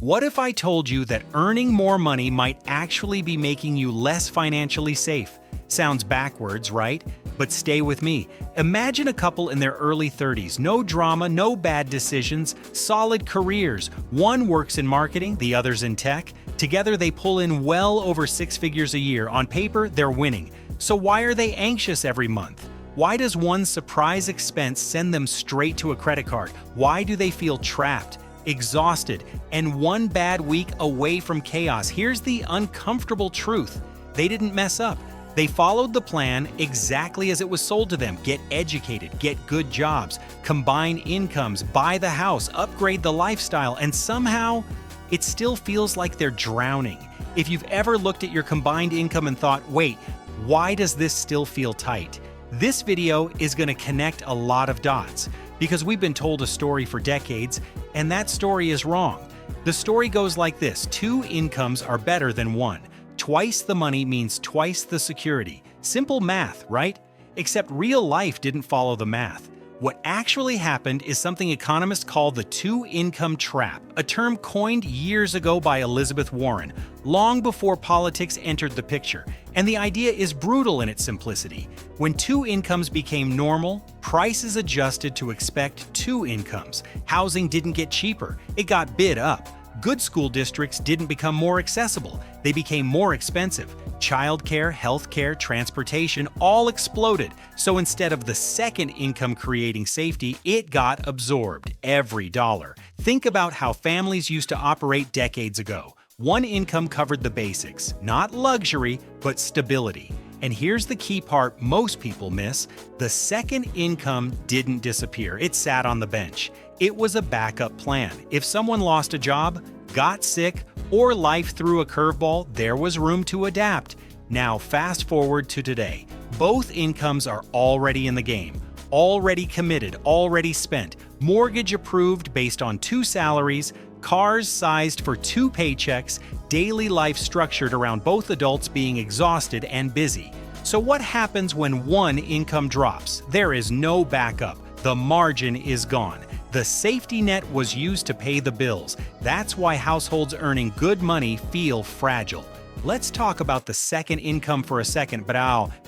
What if I told you that earning more money might actually be making you less financially safe? Sounds backwards, right? But stay with me. Imagine a couple in their early 30s, no drama, no bad decisions, solid careers. One works in marketing, the other's in tech. Together they pull in well over 6 figures a year. On paper, they're winning. So why are they anxious every month? Why does one surprise expense send them straight to a credit card? Why do they feel trapped, exhausted, and one bad week away from chaos? Here's the uncomfortable truth. They didn't mess up. They followed the plan exactly as it was sold to them. Get educated, get good jobs, combine incomes, buy the house, upgrade the lifestyle, and somehow it still feels like they're drowning. If you've ever looked at your combined income and thought, wait, why does this still feel tight? This video is going to connect a lot of dots because we've been told a story for decades, and that story is wrong. The story goes like this: 2 incomes are better than 1. Twice the money means twice the security. Simple math, right? Except real life didn't follow the math. What actually happened is something economists call the 2-income trap, a term coined years ago by Elizabeth Warren, long before politics entered the picture. And the idea is brutal in its simplicity. When 2 incomes became normal, prices adjusted to expect 2 incomes. Housing didn't get cheaper, it got bid up. Good school districts didn't become more accessible, they became more expensive. Childcare, healthcare, transportation all exploded. So instead of the second income creating safety, it got absorbed, every dollar. Think about how families used to operate decades ago. 1 income covered the basics, not luxury, but stability. And here's the key part most people miss: the second income didn't disappear, it sat on the bench. It was a backup plan. If someone lost a job, got sick, or life threw a curveball, there was room to adapt. Now fast forward to today. Both incomes are already in the game, already committed, already spent, mortgage approved based on 2 salaries, cars sized for 2 paychecks, daily life structured around both adults being exhausted and busy. So what happens when 1 income drops? There is no backup. The margin is gone. The safety net was used to pay the bills. That's why households earning good money feel fragile. Let's talk about the second income for a second,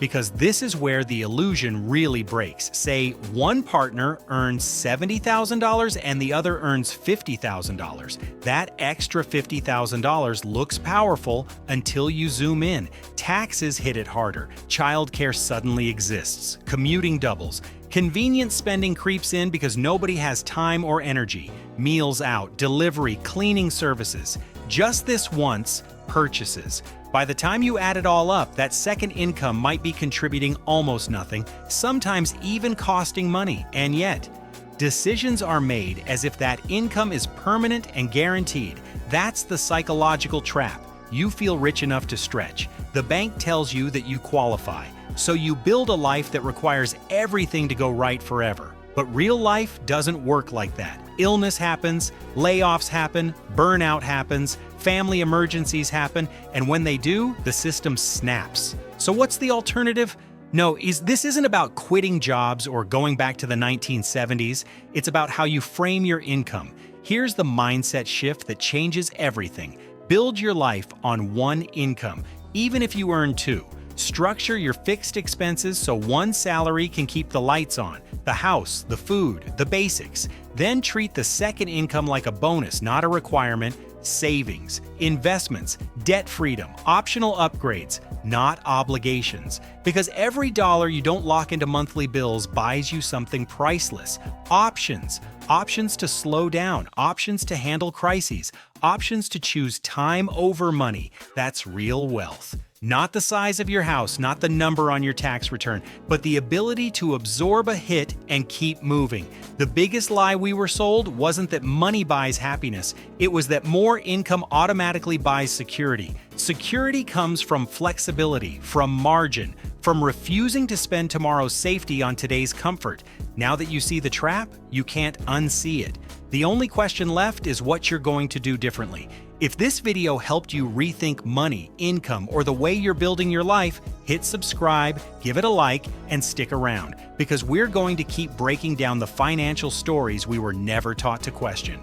because this is where the illusion really breaks. Say one partner earns $70,000 and the other earns $50,000. That extra $50,000 looks powerful until you zoom in. Taxes hit it harder. Childcare suddenly exists. Commuting doubles. Convenience spending creeps in because nobody has time or energy. Meals out, delivery, cleaning services. Just this once, purchases. By the time you add it all up, that second income might be contributing almost nothing, sometimes even costing money. And yet, decisions are made as if that income is permanent and guaranteed. That's the psychological trap. You feel rich enough to stretch. The bank tells you that you qualify. So you build a life that requires everything to go right forever. But real life doesn't work like that. Illness happens, layoffs happen, burnout happens, family emergencies happen, and when they do, the system snaps. So what's the alternative? No, this isn't about quitting jobs or going back to the 1970s. It's about how you frame your income. Here's the mindset shift that changes everything. Build your life on 1 income, even if you earn 2. Structure your fixed expenses so 1 salary can keep the lights on, the house, the food, the basics. Then treat the second income like a bonus, not a requirement. Savings, investments, debt freedom, optional upgrades, not obligations. Because every dollar you don't lock into monthly bills buys you something priceless. Options. Options to slow down, options to handle crises, options to choose time over money. That's real wealth. Not the size of your house, not the number on your tax return, but the ability to absorb a hit and keep moving. The biggest lie we were sold wasn't that money buys happiness, it was that more income automatically buys security. Security comes from flexibility, from margin, from refusing to spend tomorrow's safety on today's comfort. Now that you see the trap, you can't unsee it. The only question left is what you're going to do differently. If this video helped you rethink money, income, or the way you're building your life, hit subscribe, give it a like, and stick around, because we're going to keep breaking down the financial stories we were never taught to question.